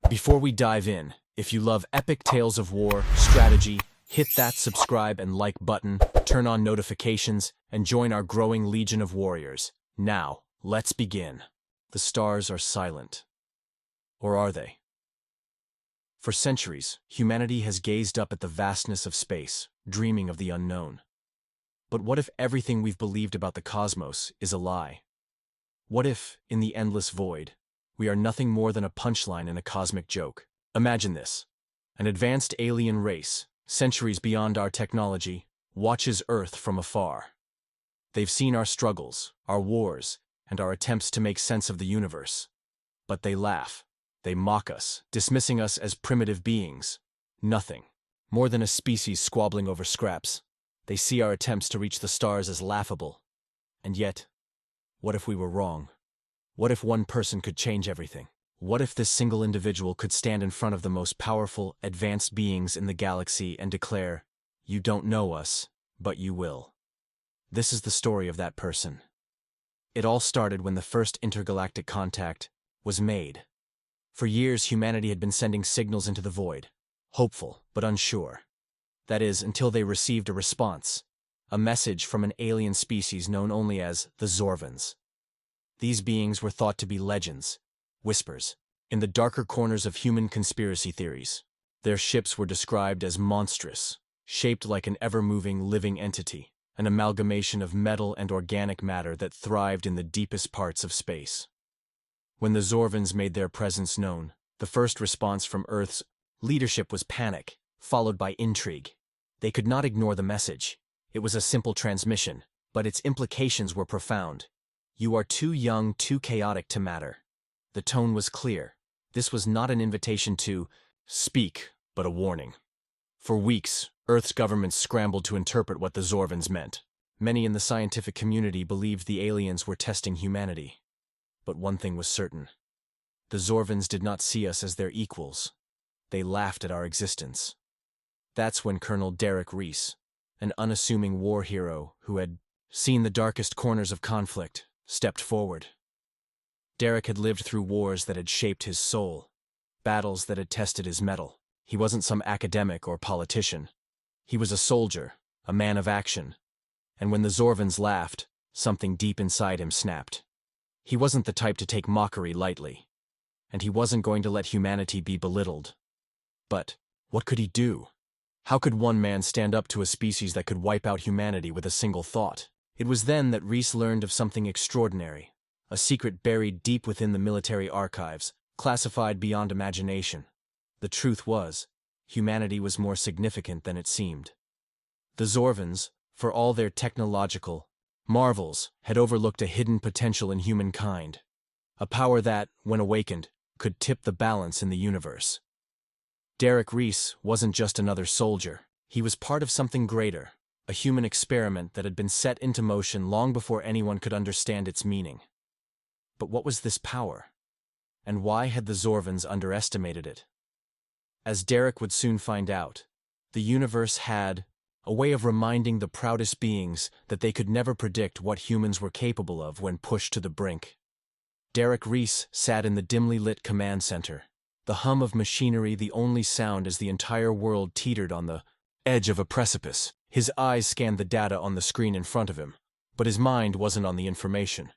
Before we dive in, if you love epic tales of war, strategy, hit that subscribe and like button, turn on notifications, and join our growing legion of warriors. Now, let's begin. The stars are silent. Or are they? For centuries, humanity has gazed up at the vastness of space, dreaming of the unknown. But what if everything we've believed about the cosmos is a lie? What if, in the endless void, we are nothing more than a punchline in a cosmic joke? Imagine this. An advanced alien race, centuries beyond our technology, watches Earth from afar. They've seen our struggles, our wars, and our attempts to make sense of the universe. But they laugh. They mock us, dismissing us as primitive beings. Nothing. More than a species squabbling over scraps. They see our attempts to reach the stars as laughable. And yet, what if we were wrong? What if one person could change everything? What if this single individual could stand in front of the most powerful, advanced beings in the galaxy and declare, "You don't know us, but you will"? This is the story of that person. It all started when the first intergalactic contact was made. For years, humanity had been sending signals into the void, hopeful but unsure. That is, until they received a response, a message from an alien species known only as the Zorvans. These beings were thought to be legends, whispers, in the darker corners of human conspiracy theories. Their ships were described as monstrous, shaped like an ever-moving living entity, an amalgamation of metal and organic matter that thrived in the deepest parts of space. When the Zorvans made their presence known, the first response from Earth's leadership was panic, followed by intrigue. They could not ignore the message. It was a simple transmission, but its implications were profound. "You are too young, too chaotic to matter." The tone was clear. This was not an invitation to speak, but a warning. For weeks, Earth's governments scrambled to interpret what the Zorvans meant. Many in the scientific community believed the aliens were testing humanity. But one thing was certain. The Zorvans did not see us as their equals. They laughed at our existence. That's when Colonel Reese, an unassuming war hero who had seen the darkest corners of conflict, stepped forward. Derek had lived through wars that had shaped his soul, battles that had tested his mettle. He wasn't some academic or politician. He was a soldier, a man of action. And when the Zorvans laughed, something deep inside him snapped. He wasn't the type to take mockery lightly. And he wasn't going to let humanity be belittled. But what could he do? How could one man stand up to a species that could wipe out humanity with a single thought? It was then that Reese learned of something extraordinary, a secret buried deep within the military archives, classified beyond imagination. The truth was, humanity was more significant than it seemed. The Zorvans, for all their technological marvels, had overlooked a hidden potential in humankind, a power that, when awakened, could tip the balance in the universe. Reese wasn't just another soldier. He was part of something greater, a human experiment that had been set into motion long before anyone could understand its meaning. But what was this power? And why had the Zorvans underestimated it? As Derek would soon find out, the universe had a way of reminding the proudest beings that they could never predict what humans were capable of when pushed to the brink. Reese sat in the dimly lit command center, the hum of machinery the only sound as the entire world teetered on the edge of a precipice. His eyes scanned the data on the screen in front of him, but his mind wasn't on the information.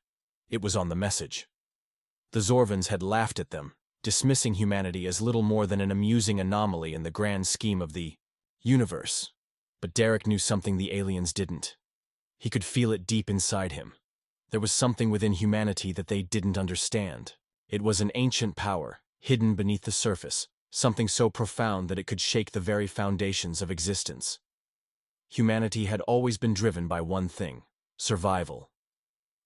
It was on the message. The Zorvans had laughed at them, dismissing humanity as little more than an amusing anomaly in the grand scheme of the universe. But Derek knew something the aliens didn't. He could feel it deep inside him. There was something within humanity that they didn't understand. It was an ancient power, hidden beneath the surface, something so profound that it could shake the very foundations of existence. Humanity had always been driven by one thing: survival.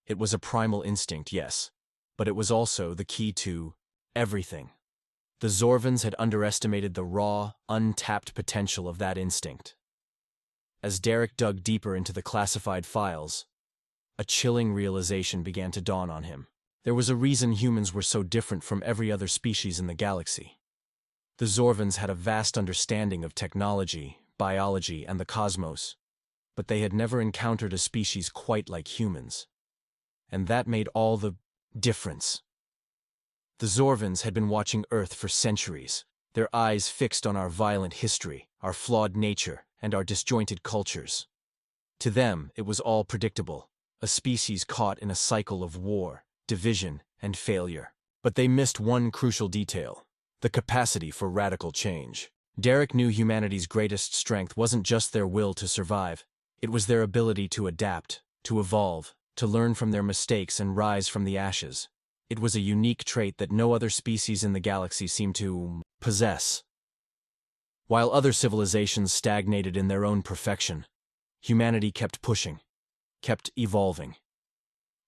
It was a primal instinct, yes, but it was also the key to everything. The Zorvans had underestimated the raw, untapped potential of that instinct. As Derek dug deeper into the classified files, a chilling realization began to dawn on him. There was a reason humans were so different from every other species in the galaxy. The Zorvans had a vast understanding of technology, biology, and the cosmos, but they had never encountered a species quite like humans. And that made all the difference. The Zorvans had been watching Earth for centuries, their eyes fixed on our violent history, our flawed nature, and our disjointed cultures. To them, it was all predictable, a species caught in a cycle of war, division, and failure. But they missed one crucial detail: the capacity for radical change. Derek knew humanity's greatest strength wasn't just their will to survive, it was their ability to adapt, to evolve, to learn from their mistakes and rise from the ashes. It was a unique trait that no other species in the galaxy seemed to possess. While other civilizations stagnated in their own perfection, humanity kept pushing, kept evolving.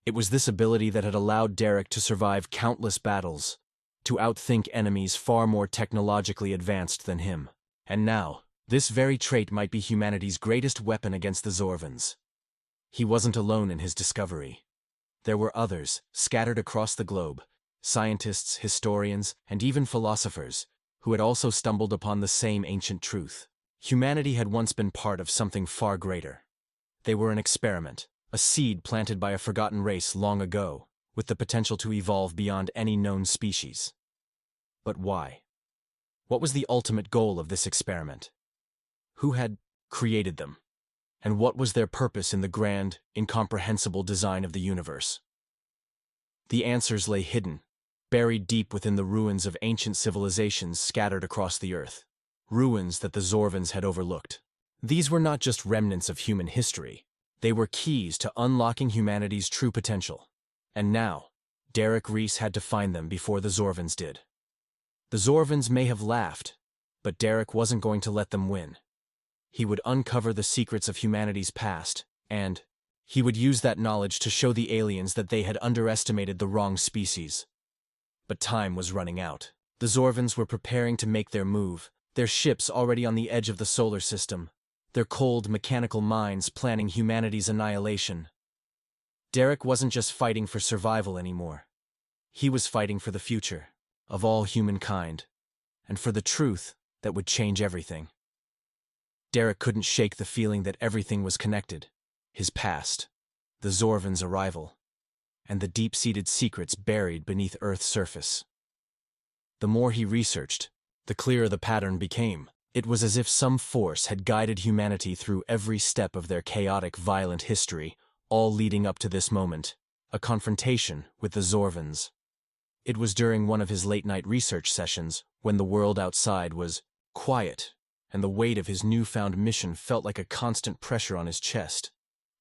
It was this ability that had allowed Derek to survive countless battles, to outthink enemies far more technologically advanced than him. And now, this very trait might be humanity's greatest weapon against the Zorvans. He wasn't alone in his discovery. There were others, scattered across the globe, scientists, historians, and even philosophers, who had also stumbled upon the same ancient truth. Humanity had once been part of something far greater. They were an experiment, a seed planted by a forgotten race long ago, with the potential to evolve beyond any known species. But why? What was the ultimate goal of this experiment? Who had created them? And what was their purpose in the grand, incomprehensible design of the universe? The answers lay hidden, buried deep within the ruins of ancient civilizations scattered across the Earth. Ruins that the Zorvans had overlooked. These were not just remnants of human history. They were keys to unlocking humanity's true potential. And now, Derek Reese had to find them before the Zorvans did. The Zorvans may have laughed, but Derek wasn't going to let them win. He would uncover the secrets of humanity's past, and he would use that knowledge to show the aliens that they had underestimated the wrong species. But time was running out. The Zorvans were preparing to make their move, their ships already on the edge of the solar system, their cold, mechanical minds planning humanity's annihilation. Derek wasn't just fighting for survival anymore. He was fighting for the future of all humankind, and for the truth that would change everything. Derek couldn't shake the feeling that everything was connected: his past, the Zorvans' arrival, and the deep-seated secrets buried beneath Earth's surface. The more he researched, the clearer the pattern became. It was as if some force had guided humanity through every step of their chaotic, violent history, all leading up to this moment, a confrontation with the Zorvans. It was during one of his late-night research sessions, when the world outside was quiet, and the weight of his newfound mission felt like a constant pressure on his chest,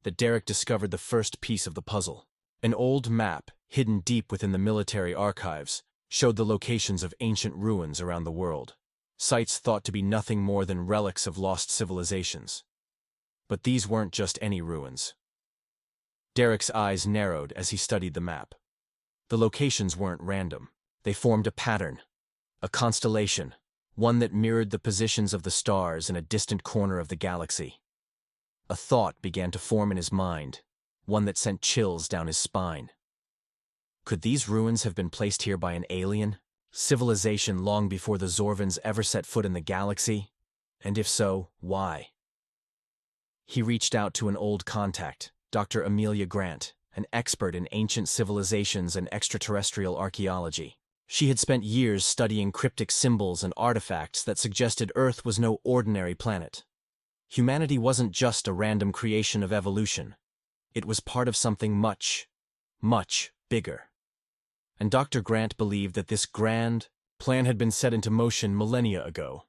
that Derek discovered the first piece of the puzzle. An old map, hidden deep within the military archives, showed the locations of ancient ruins around the world, sites thought to be nothing more than relics of lost civilizations. But these weren't just any ruins. Derek's eyes narrowed as he studied the map. The locations weren't random. They formed a pattern, a constellation, one that mirrored the positions of the stars in a distant corner of the galaxy. A thought began to form in his mind, one that sent chills down his spine. Could these ruins have been placed here by an alien civilization long before the Zorvans ever set foot in the galaxy? And if so, why? He reached out to an old contact, Dr. Amelia Grant, an expert in ancient civilizations and extraterrestrial archaeology. She had spent years studying cryptic symbols and artifacts that suggested Earth was no ordinary planet. Humanity wasn't just a random creation of evolution. It was part of something much, much bigger. And Dr. Grant believed that this grand plan had been set into motion millennia ago.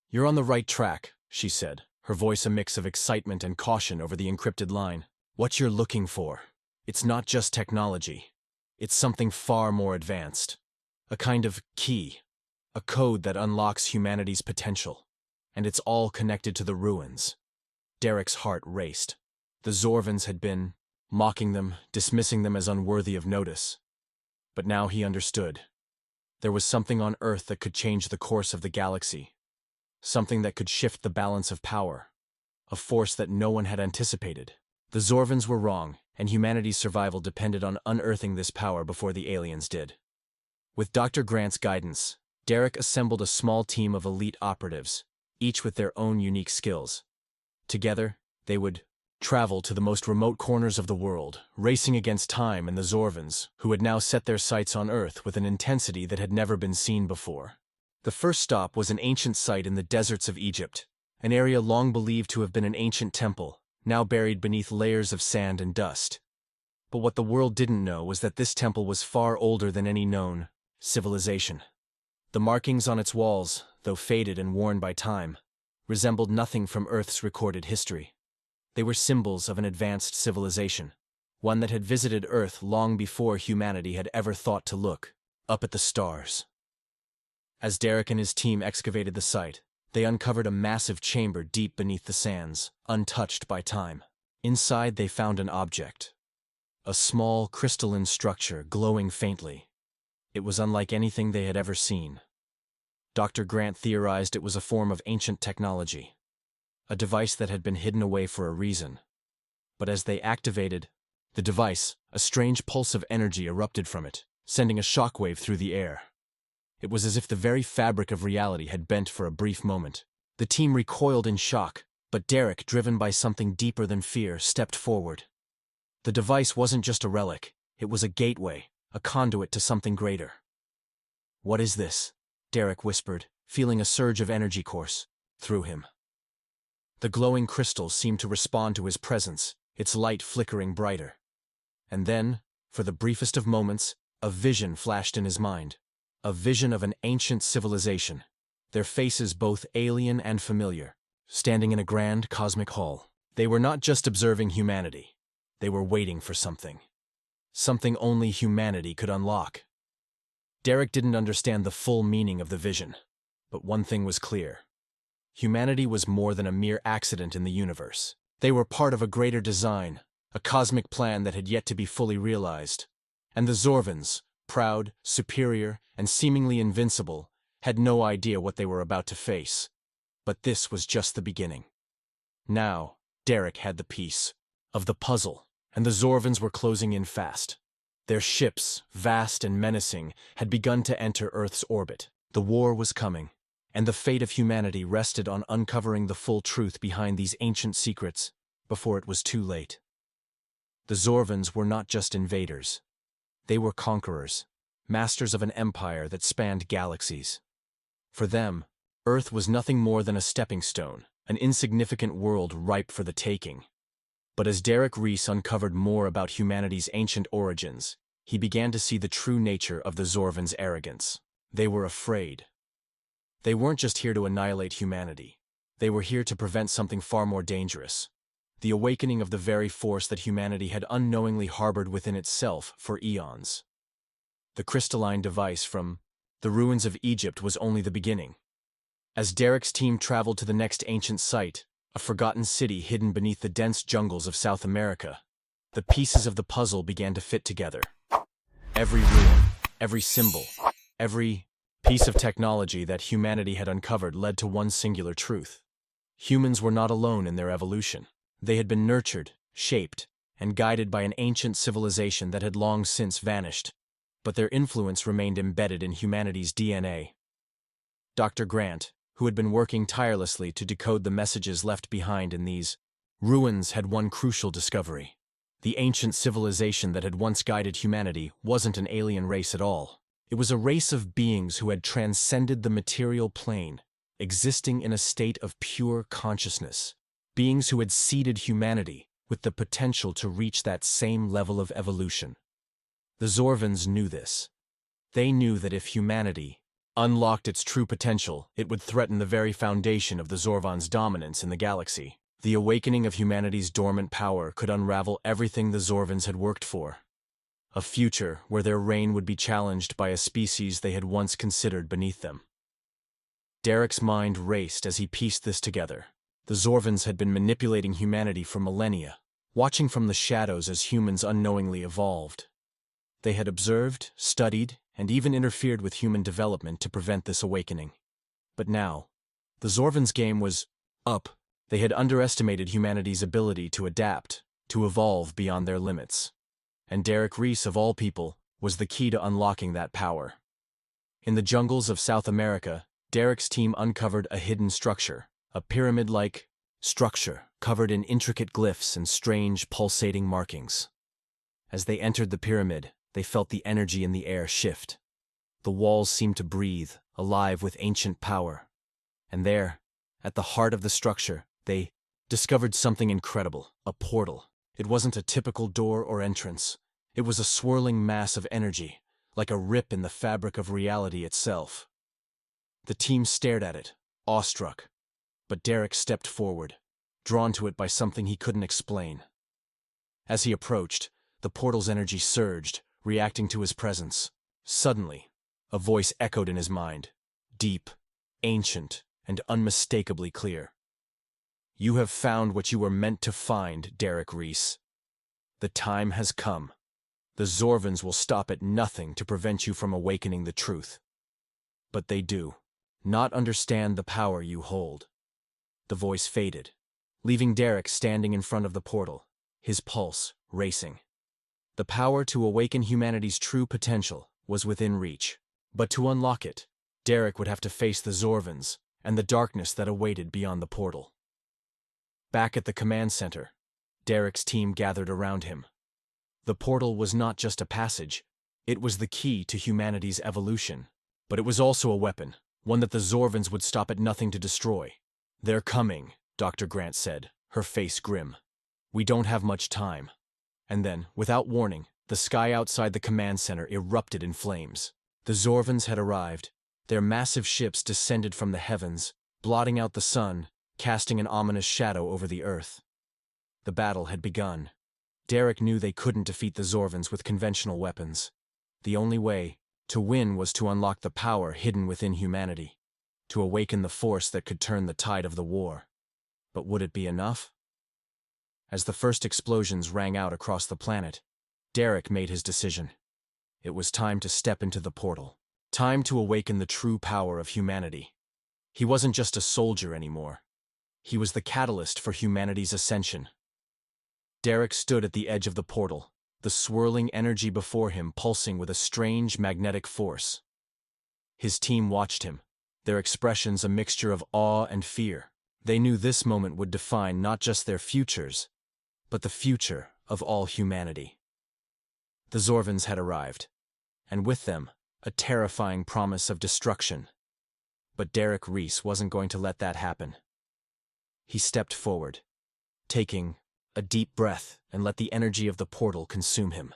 "You're on the right track," she said, her voice a mix of excitement and caution over the encrypted line. "What you're looking for, it's not just technology. It's something far more advanced. A kind of key, a code that unlocks humanity's potential. And it's all connected to the ruins." Derek's heart raced. The Zorvans had been mocking them, dismissing them as unworthy of notice. But now he understood. There was something on Earth that could change the course of the galaxy. Something that could shift the balance of power. A force that no one had anticipated. The Zorvans were wrong, and humanity's survival depended on unearthing this power before the aliens did. With Dr. Grant's guidance, Derek assembled a small team of elite operatives, each with their own unique skills. Together, they would travel to the most remote corners of the world, racing against time and the Zorvans, who had now set their sights on Earth with an intensity that had never been seen before. The first stop was an ancient site in the deserts of Egypt, an area long believed to have been an ancient temple, now buried beneath layers of sand and dust. But what the world didn't know was that this temple was far older than any known civilization. The markings on its walls, though faded and worn by time, resembled nothing from Earth's recorded history. They were symbols of an advanced civilization, one that had visited Earth long before humanity had ever thought to look up at the stars. As Derek and his team excavated the site, they uncovered a massive chamber deep beneath the sands, untouched by time. Inside they found an object. A small, crystalline structure glowing faintly. It was unlike anything they had ever seen. Dr. Grant theorized it was a form of ancient technology, a device that had been hidden away for a reason. But as they activated the device, a strange pulse of energy erupted from it, sending a shockwave through the air. It was as if the very fabric of reality had bent for a brief moment. The team recoiled in shock, but Derek, driven by something deeper than fear, stepped forward. The device wasn't just a relic, it was a gateway, a conduit to something greater. "What is this?" Derek whispered, feeling a surge of energy course through him. The glowing crystal seemed to respond to his presence, its light flickering brighter. And then, for the briefest of moments, a vision flashed in his mind. A vision of an ancient civilization, their faces both alien and familiar, standing in a grand cosmic hall. They were not just observing humanity. They were waiting for something. Something only humanity could unlock. Derek didn't understand the full meaning of the vision, but one thing was clear. Humanity was more than a mere accident in the universe. They were part of a greater design, a cosmic plan that had yet to be fully realized. And the Zorvans, proud, superior, and seemingly invincible, had no idea what they were about to face. But this was just the beginning. Now, Derek had the piece of the puzzle, and the Zorvans were closing in fast. Their ships, vast and menacing, had begun to enter Earth's orbit. The war was coming, and the fate of humanity rested on uncovering the full truth behind these ancient secrets before it was too late. The Zorvans were not just invaders. They were conquerors, masters of an empire that spanned galaxies. For them, Earth was nothing more than a stepping stone, an insignificant world ripe for the taking. But as Reese uncovered more about humanity's ancient origins, he began to see the true nature of the Zorvans' arrogance. They were afraid. They weren't just here to annihilate humanity. They were here to prevent something far more dangerous. The awakening of the very force that humanity had unknowingly harbored within itself for eons. The crystalline device from the ruins of Egypt was only the beginning. As Derek's team traveled to the next ancient site, a forgotten city hidden beneath the dense jungles of South America, the pieces of the puzzle began to fit together. Every ruin, every symbol, every piece of technology that humanity had uncovered led to one singular truth. Humans were not alone in their evolution. They had been nurtured, shaped, and guided by an ancient civilization that had long since vanished, but their influence remained embedded in humanity's DNA. Dr. Grant, who had been working tirelessly to decode the messages left behind in these ruins, had one crucial discovery. The ancient civilization that had once guided humanity wasn't an alien race at all. It was a race of beings who had transcended the material plane, existing in a state of pure consciousness. Beings who had seeded humanity with the potential to reach that same level of evolution. The Zorvans knew this. They knew that if humanity unlocked its true potential, it would threaten the very foundation of the Zorvans' dominance in the galaxy. The awakening of humanity's dormant power could unravel everything the Zorvans had worked for. A future where their reign would be challenged by a species they had once considered beneath them. Derek's mind raced as he pieced this together. The Zorvans had been manipulating humanity for millennia, watching from the shadows as humans unknowingly evolved. They had observed, studied, and even interfered with human development to prevent this awakening. But now, the Zorvans' game was up. They had underestimated humanity's ability to adapt, to evolve beyond their limits. And Reese, of all people, was the key to unlocking that power. In the jungles of South America, Derek's team uncovered a hidden structure. A pyramid-like structure covered in intricate glyphs and strange, pulsating markings. As they entered the pyramid, they felt the energy in the air shift. The walls seemed to breathe, alive with ancient power. And there, at the heart of the structure, they discovered something incredible, a portal. It wasn't a typical door or entrance. It was a swirling mass of energy, like a rip in the fabric of reality itself. The team stared at it, awestruck, but Derek stepped forward, drawn to it by something he couldn't explain. As he approached, the portal's energy surged, reacting to his presence. Suddenly, a voice echoed in his mind, deep, ancient, and unmistakably clear. "You have found what you were meant to find, Derek Reese. The time has come. The Zorvans will stop at nothing to prevent you from awakening the truth. But they do not understand the power you hold." The voice faded, leaving Derek standing in front of the portal, his pulse racing. The power to awaken humanity's true potential was within reach. But to unlock it, Derek would have to face the Zorvans and the darkness that awaited beyond the portal. Back at the command center, Derek's team gathered around him. The portal was not just a passage, it was the key to humanity's evolution. But it was also a weapon, one that the Zorvans would stop at nothing to destroy. "They're coming," Dr. Grant said, her face grim. "We don't have much time." And then, without warning, the sky outside the command center erupted in flames. The Zorvans had arrived. Their massive ships descended from the heavens, blotting out the sun, casting an ominous shadow over the earth. The battle had begun. Derek knew they couldn't defeat the Zorvans with conventional weapons. The only way to win was to unlock the power hidden within humanity, to awaken the force that could turn the tide of the war. But would it be enough? As the first explosions rang out across the planet, Derek made his decision. It was time to step into the portal. Time to awaken the true power of humanity. He wasn't just a soldier anymore. He was the catalyst for humanity's ascension. Derek stood at the edge of the portal, the swirling energy before him pulsing with a strange magnetic force. His team watched him, their expressions a mixture of awe and fear. They knew this moment would define not just their futures, but the future of all humanity. The Zorvans had arrived, and with them, a terrifying promise of destruction. But Derek Reese wasn't going to let that happen. He stepped forward, taking a deep breath and let the energy of the portal consume him.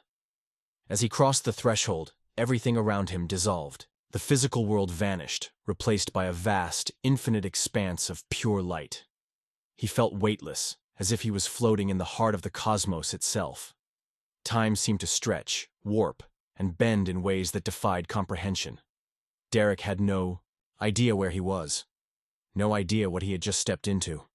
As he crossed the threshold, everything around him dissolved. The physical world vanished, replaced by a vast, infinite expanse of pure light. He felt weightless, as if he was floating in the heart of the cosmos itself. Time seemed to stretch, warp, and bend in ways that defied comprehension. Derek had no idea where he was, no idea what he had just stepped into.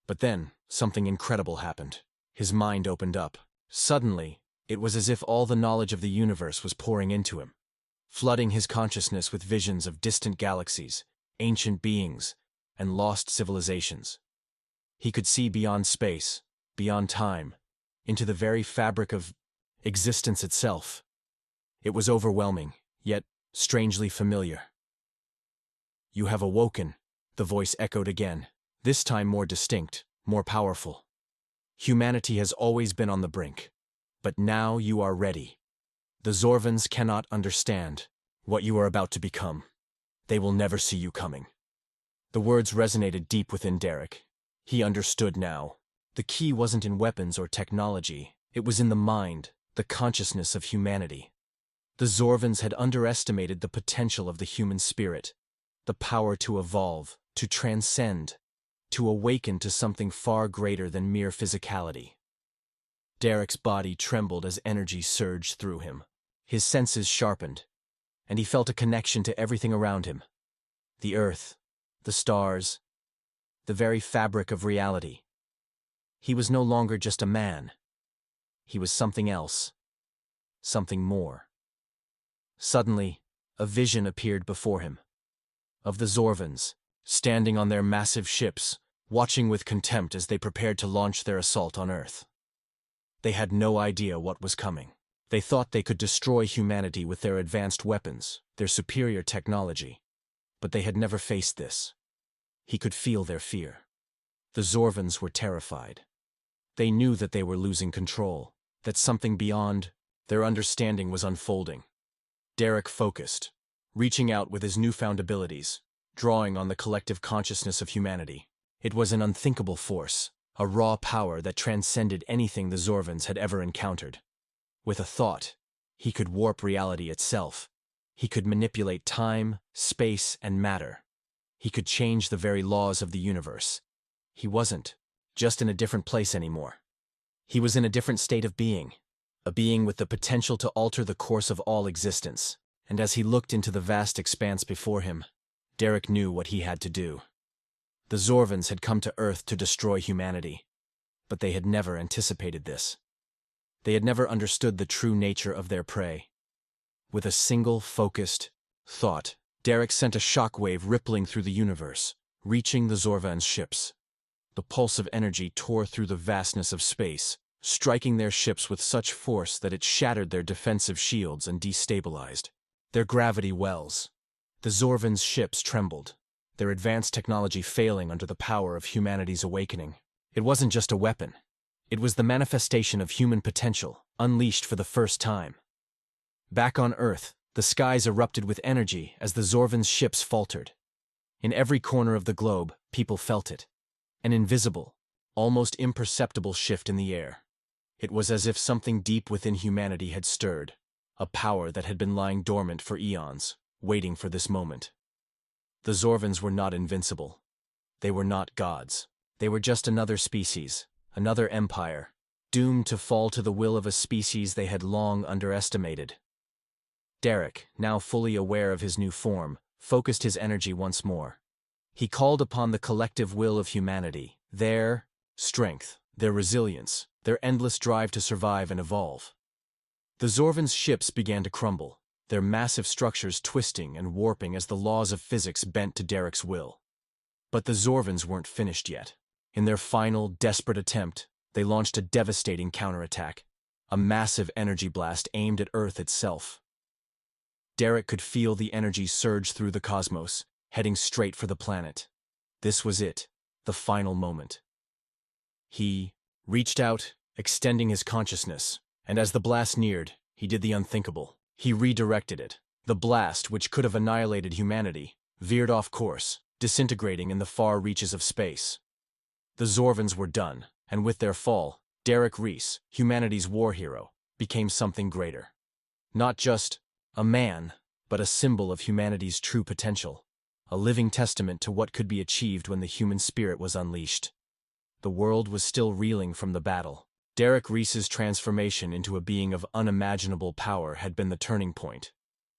But then, something incredible happened. His mind opened up. Suddenly, it was as if all the knowledge of the universe was pouring into him, flooding his consciousness with visions of distant galaxies, ancient beings, and lost civilizations. He could see beyond space, beyond time, into the very fabric of existence itself. It was overwhelming, yet strangely familiar. "You have awoken," the voice echoed again, this time more distinct, more powerful. "Humanity has always been on the brink, but now you are ready. The Zorvans cannot understand what you are about to become. They will never see you coming." The words resonated deep within Derek. He understood now. The key wasn't in weapons or technology. It was in the mind, the consciousness of humanity. The Zorvans had underestimated the potential of the human spirit, the power to evolve, to transcend, to awaken to something far greater than mere physicality. Derek's body trembled as energy surged through him. His senses sharpened, and he felt a connection to everything around him. The earth, the stars, the very fabric of reality. He was no longer just a man. He was something else, something more. Suddenly, a vision appeared before him, of the Zorvans, standing on their massive ships, watching with contempt as they prepared to launch their assault on Earth. They had no idea what was coming. They thought they could destroy humanity with their advanced weapons, their superior technology. But they had never faced this. He could feel their fear. The Zorvans were terrified. They knew that they were losing control, that something beyond their understanding was unfolding. Derek focused, reaching out with his newfound abilities, drawing on the collective consciousness of humanity. It was an unthinkable force, a raw power that transcended anything the Zorvans had ever encountered. With a thought, he could warp reality itself. He could manipulate time, space, and matter. He could change the very laws of the universe. He wasn't just in a different place anymore. He was in a different state of being, a being with the potential to alter the course of all existence. And as he looked into the vast expanse before him, Derek knew what he had to do. The Zorvans had come to Earth to destroy humanity, but they had never anticipated this. They had never understood the true nature of their prey. With a single, focused thought, Derek sent a shockwave rippling through the universe, reaching the Zorvans' ships. The pulse of energy tore through the vastness of space, striking their ships with such force that it shattered their defensive shields and destabilized their gravity wells. The Zorvans' ships trembled, their advanced technology failing under the power of humanity's awakening. It wasn't just a weapon. It was the manifestation of human potential, unleashed for the first time. Back on Earth, the skies erupted with energy as the Zorvans' ships faltered. In every corner of the globe, people felt it. An invisible, almost imperceptible shift in the air. It was as if something deep within humanity had stirred, a power that had been lying dormant for eons, waiting for this moment. The Zorvans were not invincible. They were not gods. They were just another species, another empire, doomed to fall to the will of a species they had long underestimated. Derek, now fully aware of his new form, focused his energy once more. He called upon the collective will of humanity, their strength, their resilience, their endless drive to survive and evolve. The Zorvans' ships began to crumble, their massive structures twisting and warping as the laws of physics bent to Derek's will. But the Zorvans weren't finished yet. In their final, desperate attempt, they launched a devastating counterattack, a massive energy blast aimed at Earth itself. Derek could feel the energy surge through the cosmos, heading straight for the planet. This was it, the final moment. He reached out, extending his consciousness, and as the blast neared, he did the unthinkable. He redirected it. The blast, which could have annihilated humanity, veered off course, disintegrating in the far reaches of space. The Zorvans were done, and with their fall, Derek Reese, humanity's war hero, became something greater. Not just a man, but a symbol of humanity's true potential. A living testament to what could be achieved when the human spirit was unleashed. The world was still reeling from the battle. Derek Reese's transformation into a being of unimaginable power had been the turning point.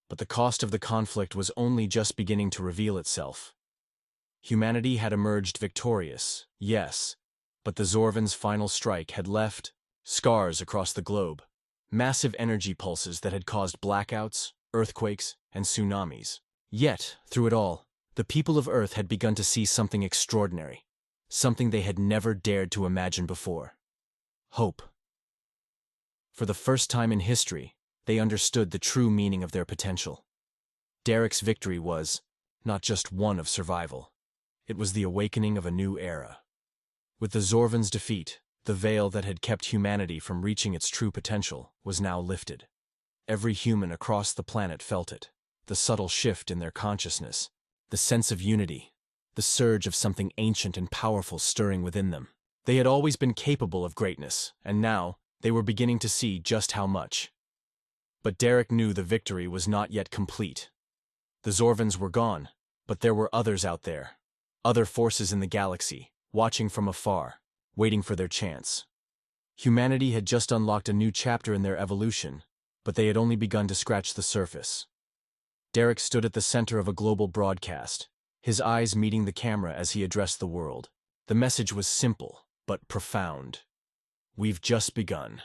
But the cost of the conflict was only just beginning to reveal itself. Humanity had emerged victorious, yes, but the Zorvans' final strike had left scars across the globe. Massive energy pulses that had caused blackouts, earthquakes, and tsunamis. Yet, through it all, the people of Earth had begun to see something extraordinary, something they had never dared to imagine before. Hope. For the first time in history, they understood the true meaning of their potential. Derek's victory was not just one of survival. It was the awakening of a new era. With the Zorvans' defeat, the veil that had kept humanity from reaching its true potential was now lifted. Every human across the planet felt it, the subtle shift in their consciousness, the sense of unity, the surge of something ancient and powerful stirring within them. They had always been capable of greatness, and now they were beginning to see just how much. But Derek knew the victory was not yet complete. The Zorvans were gone, but there were others out there, other forces in the galaxy, watching from afar, waiting for their chance. Humanity had just unlocked a new chapter in their evolution, but they had only begun to scratch the surface. Derek stood at the center of a global broadcast, his eyes meeting the camera as he addressed the world. The message was simple, but profound. We've just begun.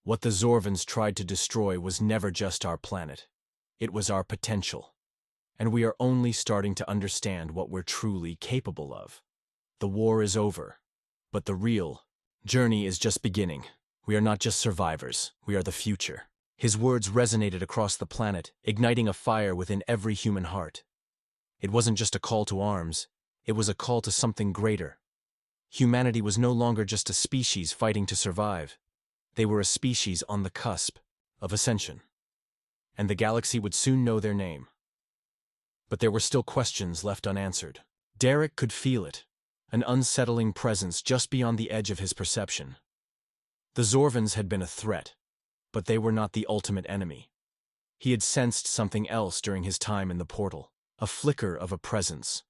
What the Zorvans tried to destroy was never just our planet. It was our potential. And we are only starting to understand what we're truly capable of. The war is over, but the real journey is just beginning. We are not just survivors, we are the future. His words resonated across the planet, igniting a fire within every human heart. It wasn't just a call to arms, it was a call to something greater. Humanity was no longer just a species fighting to survive. They were a species on the cusp of ascension. And the galaxy would soon know their name. But there were still questions left unanswered. Derek could feel it, an unsettling presence just beyond the edge of his perception. The Zorvans had been a threat, but they were not the ultimate enemy. He had sensed something else during his time in the portal, a flicker of a presence.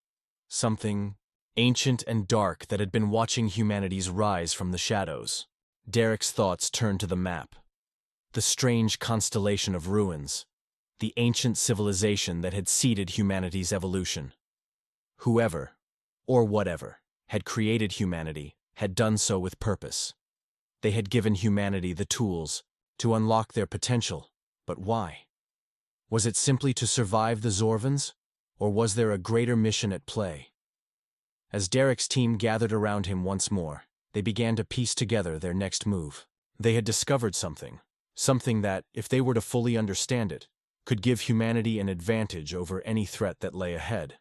Something ancient and dark that had been watching humanity's rise from the shadows. Derek's thoughts turned to the map. The strange constellation of ruins, the ancient civilization that had seeded humanity's evolution. Whoever, or whatever, had created humanity had done so with purpose. They had given humanity the tools to unlock their potential, but why? Was it simply to survive the Zorvans, or was there a greater mission at play? As Derek's team gathered around him once more, they began to piece together their next move. They had discovered something that, if they were to fully understand it, could give humanity an advantage over any threat that lay ahead.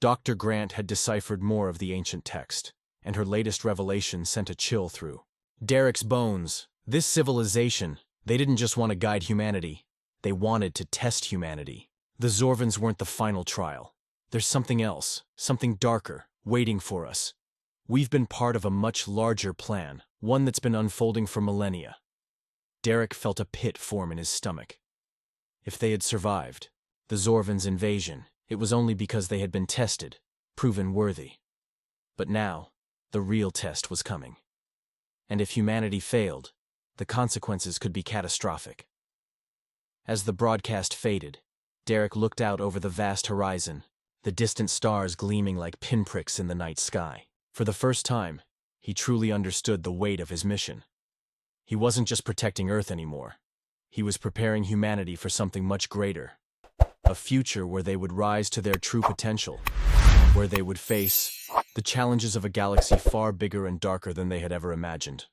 Dr. Grant had deciphered more of the ancient text, and her latest revelation sent a chill through Derek's bones. This civilization, they didn't just want to guide humanity, they wanted to test humanity. The Zorvans weren't the final trial. There's something else, something darker, waiting for us. We've been part of a much larger plan, one that's been unfolding for millennia. Derek felt a pit form in his stomach. If they had survived the Zorvans' invasion, it was only because they had been tested, proven worthy. But now, the real test was coming. And if humanity failed, the consequences could be catastrophic. As the broadcast faded, Derek looked out over the vast horizon, the distant stars gleaming like pinpricks in the night sky. For the first time, he truly understood the weight of his mission. He wasn't just protecting Earth anymore. He was preparing humanity for something much greater. A future where they would rise to their true potential, where they would face the challenges of a galaxy far bigger and darker than they had ever imagined.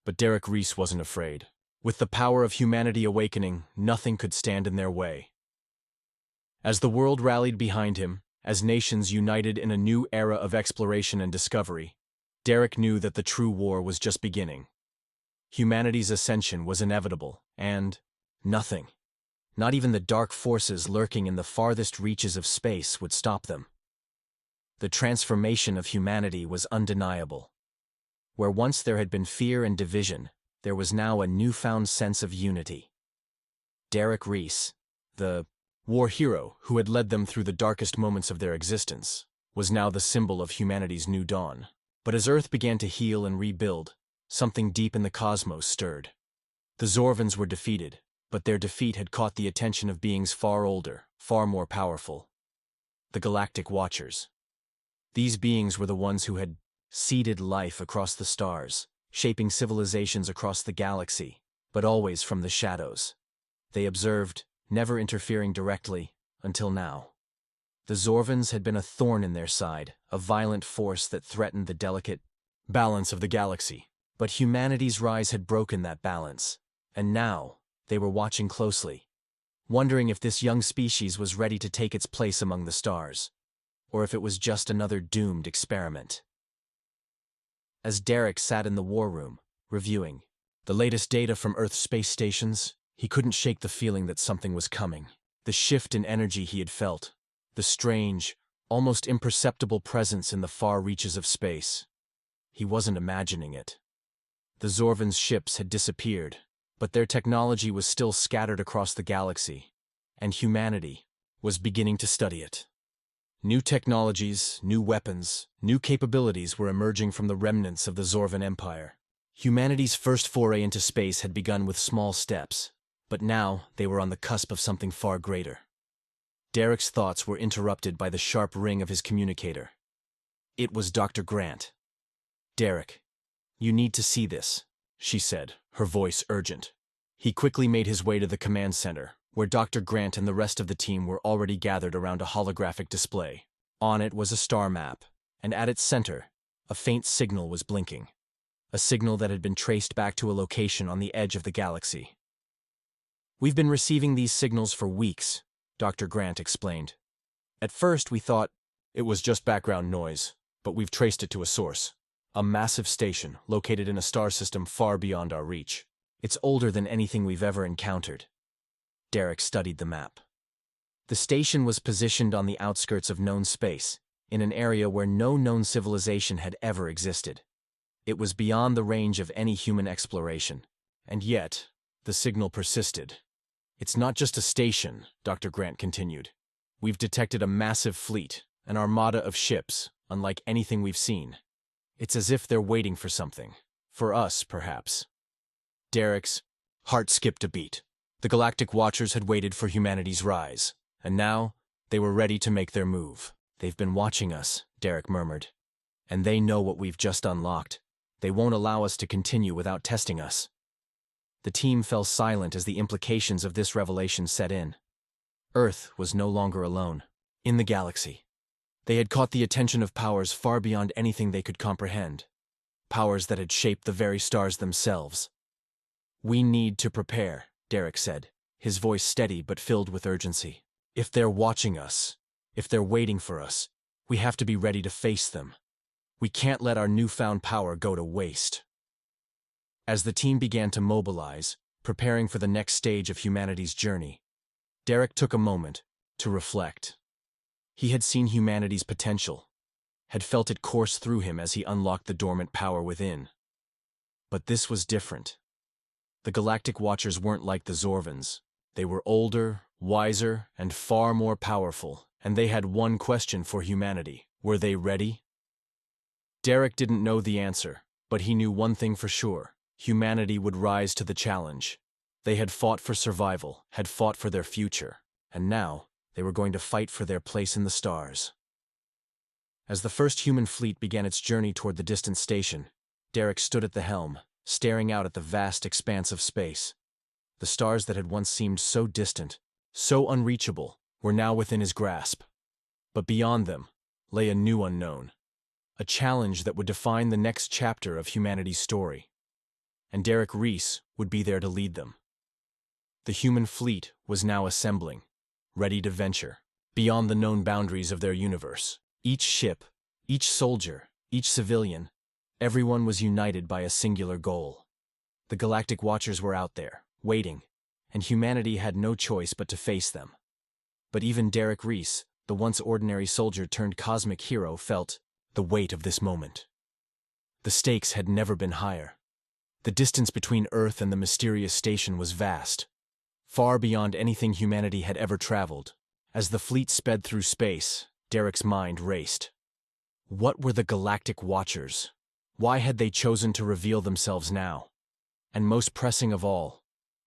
But Derek Reese wasn't afraid. With the power of humanity awakening, nothing could stand in their way. As the world rallied behind him, as nations united in a new era of exploration and discovery, Derek knew that the true war was just beginning. Humanity's ascension was inevitable, and nothing, not even the dark forces lurking in the farthest reaches of space, would stop them. The transformation of humanity was undeniable. Where once there had been fear and division, there was now a newfound sense of unity. Derek Reese, the war hero who had led them through the darkest moments of their existence, was now the symbol of humanity's new dawn. But as Earth began to heal and rebuild, something deep in the cosmos stirred. The Zorvans were defeated, but their defeat had caught the attention of beings far older, far more powerful. The Galactic Watchers. These beings were the ones who had seeded life across the stars, shaping civilizations across the galaxy, but always from the shadows. They observed, never interfering directly, until now. The Zorvans had been a thorn in their side, a violent force that threatened the delicate balance of the galaxy. But humanity's rise had broken that balance, and now they were watching closely, wondering if this young species was ready to take its place among the stars, or if it was just another doomed experiment. As Derek sat in the war room, reviewing the latest data from Earth's space stations, he couldn't shake the feeling that something was coming. The shift in energy he had felt, the strange, almost imperceptible presence in the far reaches of space. He wasn't imagining it. The Zorvans' ships had disappeared, but their technology was still scattered across the galaxy, and humanity was beginning to study it. New technologies, new weapons, new capabilities were emerging from the remnants of the Zorvan Empire. Humanity's first foray into space had begun with small steps, but now they were on the cusp of something far greater. Derek's thoughts were interrupted by the sharp ring of his communicator. It was Dr. Grant. "Derek, you need to see this," she said, her voice urgent. He quickly made his way to the command center, where Dr. Grant and the rest of the team were already gathered around a holographic display. On it was a star map, and at its center, a faint signal was blinking. A signal that had been traced back to a location on the edge of the galaxy. "We've been receiving these signals for weeks," Dr. Grant explained. "At first we thought it was just background noise, but we've traced it to a source. A massive station located in a star system far beyond our reach. It's older than anything we've ever encountered. Derek studied the map. The station was positioned on the outskirts of known space, in an area where no known civilization had ever existed. It was beyond the range of any human exploration. And yet, the signal persisted. It's not just a station, Dr. Grant continued. We've detected a massive fleet, an armada of ships, unlike anything we've seen. It's as if they're waiting for something. For us, perhaps. Derek's heart skipped a beat. The Galactic Watchers had waited for humanity's rise, and now they were ready to make their move. They've been watching us, Derek murmured. And they know what we've just unlocked. They won't allow us to continue without testing us. The team fell silent as the implications of this revelation set in. Earth was no longer alone. In the galaxy, they had caught the attention of powers far beyond anything they could comprehend. Powers that had shaped the very stars themselves. We need to prepare, Derek said, his voice steady but filled with urgency. If they're watching us, if they're waiting for us, we have to be ready to face them. We can't let our newfound power go to waste. As the team began to mobilize, preparing for the next stage of humanity's journey, Derek took a moment to reflect. He had seen humanity's potential, had felt it course through him as he unlocked the dormant power within. But this was different. The Galactic Watchers weren't like the Zorvans. They were older, wiser, and far more powerful, and they had one question for humanity. Were they ready? Derek didn't know the answer, but he knew one thing for sure. Humanity would rise to the challenge. They had fought for survival, had fought for their future, and now they were going to fight for their place in the stars. As the first human fleet began its journey toward the distant station, Derek stood at the helm, staring out at the vast expanse of space. The stars that had once seemed so distant, so unreachable, were now within his grasp. But beyond them lay a new unknown, a challenge that would define the next chapter of humanity's story. And Derek Reese would be there to lead them. The human fleet was now assembling, ready to venture beyond the known boundaries of their universe. Each ship, each soldier, each civilian, everyone was united by a singular goal. The Galactic Watchers were out there, waiting, and humanity had no choice but to face them. But even Derek Reese, the once ordinary soldier turned cosmic hero, felt the weight of this moment. The stakes had never been higher. The distance between Earth and the mysterious station was vast, far beyond anything humanity had ever traveled. As the fleet sped through space, Derek's mind raced. What were the Galactic Watchers? Why had they chosen to reveal themselves now? And most pressing of all,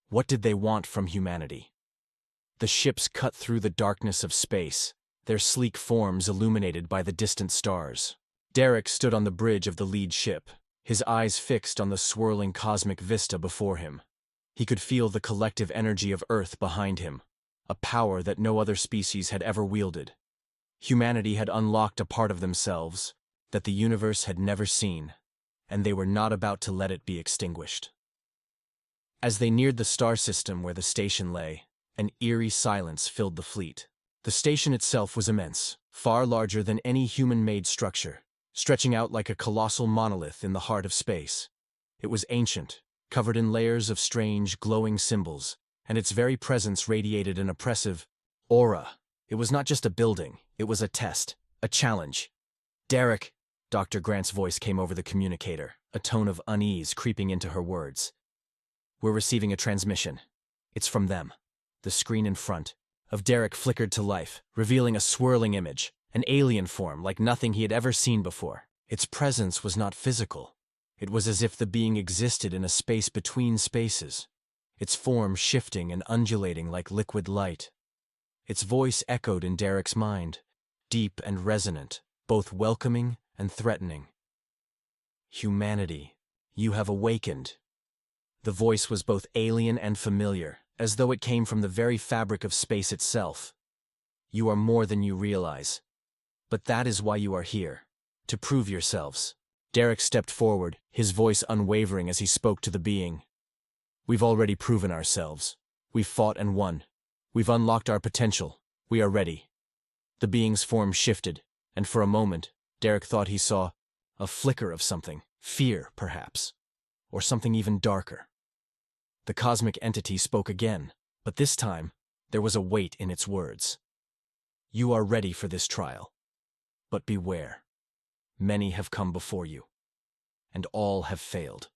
what did they want from humanity? The ships cut through the darkness of space, their sleek forms illuminated by the distant stars. Derek stood on the bridge of the lead ship, his eyes fixed on the swirling cosmic vista before him. He could feel the collective energy of Earth behind him, a power that no other species had ever wielded. Humanity had unlocked a part of themselves that the universe had never seen, and they were not about to let it be extinguished. As they neared the star system where the station lay, an eerie silence filled the fleet. The station itself was immense, far larger than any human-made structure, stretching out like a colossal monolith in the heart of space. It was ancient, covered in layers of strange, glowing symbols, and its very presence radiated an oppressive aura. It was not just a building, it was a test, a challenge. Derek, Dr. Grant's voice came over the communicator, a tone of unease creeping into her words. We're receiving a transmission. It's from them. The screen in front of Derek flickered to life, revealing a swirling image, an alien form like nothing he had ever seen before. Its presence was not physical. It was as if the being existed in a space between spaces, its form shifting and undulating like liquid light. Its voice echoed in Derek's mind, deep and resonant, both welcoming and threatening. Humanity, you have awakened. The voice was both alien and familiar, as though it came from the very fabric of space itself. You are more than you realize. But that is why you are here, to prove yourselves. Derek stepped forward, his voice unwavering as he spoke to the being. We've already proven ourselves. We've fought and won. We've unlocked our potential. We are ready. The being's form shifted, and for a moment, Derek thought he saw a flicker of something, fear, perhaps, or something even darker. The cosmic entity spoke again, but this time, there was a weight in its words. You are ready for this trial. But beware. Many have come before you, and all have failed.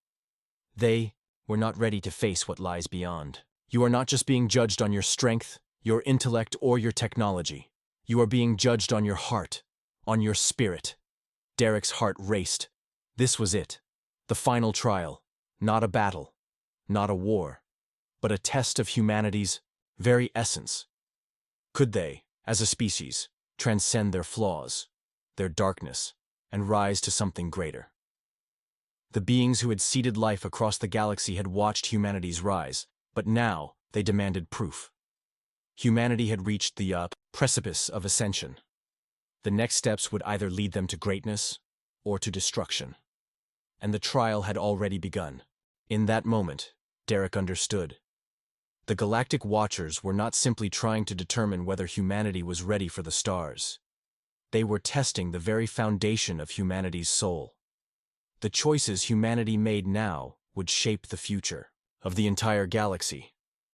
They were not ready to face what lies beyond. You are not just being judged on your strength, your intellect, or your technology. You are being judged on your heart, on your spirit. Derek's heart raced. This was it. The final trial. Not a battle, not a war, but a test of humanity's very essence. Could they, as a species, transcend their flaws, their darkness, and rise to something greater? The beings who had seeded life across the galaxy had watched humanity's rise, but now they demanded proof. Humanity had reached the precipice of ascension. The next steps would either lead them to greatness or to destruction. And the trial had already begun. In that moment, Derek understood. The Galactic Watchers were not simply trying to determine whether humanity was ready for the stars. They were testing the very foundation of humanity's soul. The choices humanity made now would shape the future of the entire galaxy.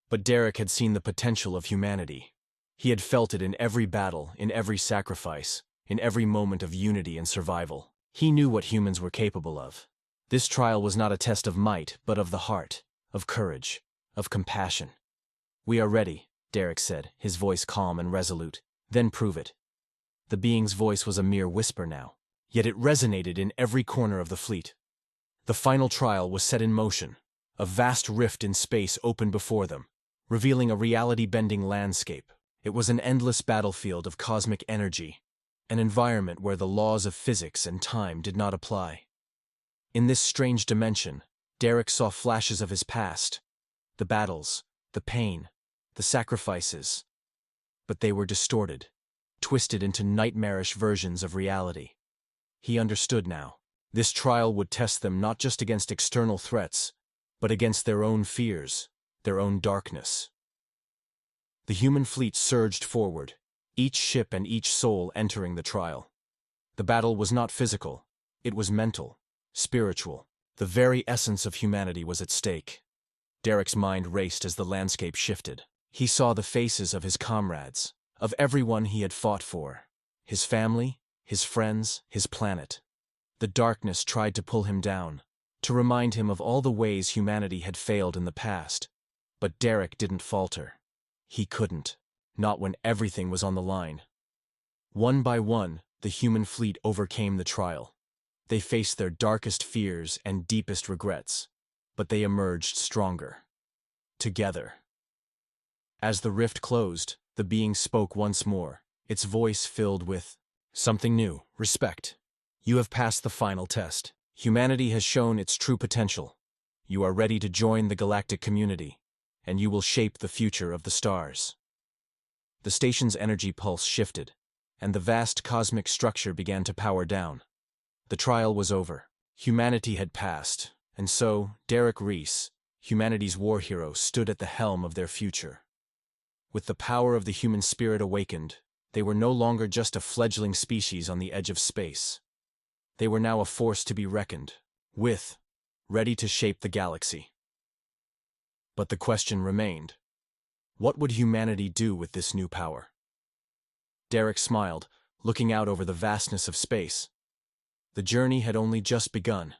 But Derek had seen the potential of humanity. He had felt it in every battle, in every sacrifice, in every moment of unity and survival. He knew what humans were capable of. This trial was not a test of might, but of the heart, of courage, of compassion. We are ready, Derek said, his voice calm and resolute. Then prove it. The being's voice was a mere whisper now, yet it resonated in every corner of the fleet. The final trial was set in motion. A vast rift in space opened before them, revealing a reality-bending landscape. It was an endless battlefield of cosmic energy, an environment where the laws of physics and time did not apply. In this strange dimension, Derek saw flashes of his past, the battles, the pain, the sacrifices. But they were distorted, twisted into nightmarish versions of reality. He understood now. This trial would test them not just against external threats, but against their own fears, their own darkness. The human fleet surged forward, each ship and each soul entering the trial. The battle was not physical, it was mental. Spiritual. The very essence of humanity was at stake. Derek's mind raced as the landscape shifted. He saw the faces of his comrades, of everyone he had fought for. His family, his friends, his planet. The darkness tried to pull him down, to remind him of all the ways humanity had failed in the past. But Derek didn't falter. He couldn't. Not when everything was on the line. One by one, the human fleet overcame the trial. They faced their darkest fears and deepest regrets, but they emerged stronger. Together. As the rift closed, the being spoke once more, its voice filled with something new, respect. You have passed the final test. Humanity has shown its true potential. You are ready to join the galactic community, and you will shape the future of the stars. The station's energy pulse shifted, and the vast cosmic structure began to power down. The trial was over. Humanity had passed, and so, Derek Reese, humanity's war hero, stood at the helm of their future. With the power of the human spirit awakened, they were no longer just a fledgling species on the edge of space. They were now a force to be reckoned with, ready to shape the galaxy. But the question remained. What would humanity do with this new power? Derek smiled, looking out over the vastness of space. The journey had only just begun.